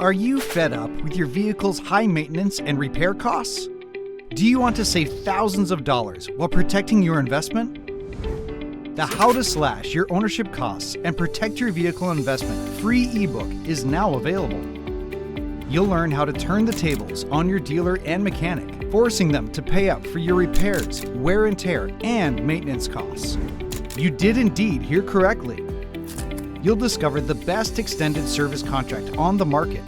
Are you fed up with your vehicle's high maintenance and repair costs? Do you want to save thousands of dollars while protecting your investment? The How to Slash Your Ownership Costs and Protect Your Vehicle Investment free ebook is now available. You'll learn how to turn the tables on your dealer and mechanic, forcing them to pay up for your repairs, wear and tear, and maintenance costs. You did indeed hear correctly. You'll discover the best extended service contract on the market.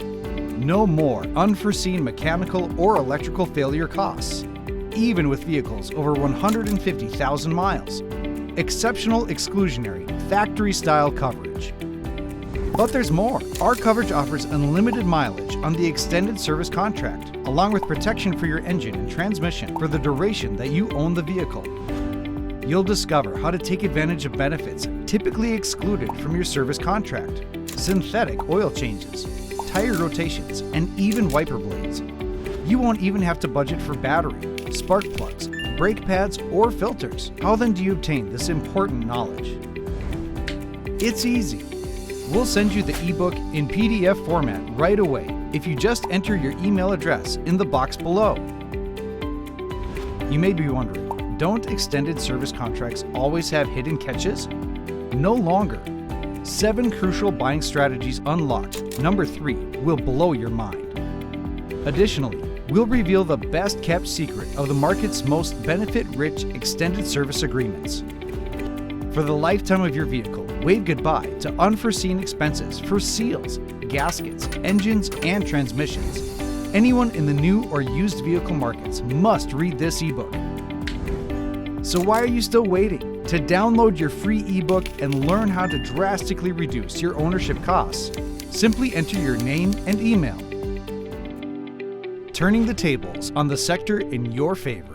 No more unforeseen mechanical or electrical failure costs, even with vehicles over 150,000 miles. Exceptional exclusionary, factory-style coverage. But there's more. Our coverage offers unlimited mileage on the extended service contract, along with protection for your engine and transmission for the duration that you own the vehicle. You'll discover how to take advantage of benefits typically excluded from your service contract: synthetic oil changes, tire rotations, and even wiper blades. You won't even have to budget for battery, spark plugs, brake pads, or filters. How then do you obtain this important knowledge? It's easy. We'll send you the ebook in PDF format right away if you just enter your email address in the box below. You may be wondering, don't extended service contracts always have hidden catches? No longer. 7 crucial buying strategies unlocked. Number 3 will blow your mind. Additionally, we'll reveal the best kept secret of the market's most benefit-rich extended service agreements. For the lifetime of your vehicle, wave goodbye to unforeseen expenses for seals, gaskets, engines, and transmissions. Anyone in the new or used vehicle markets must read this ebook. So why are you still waiting? To download your free ebook and learn how to drastically reduce your ownership costs, simply enter your name and email, turning the tables on the sector in your favor.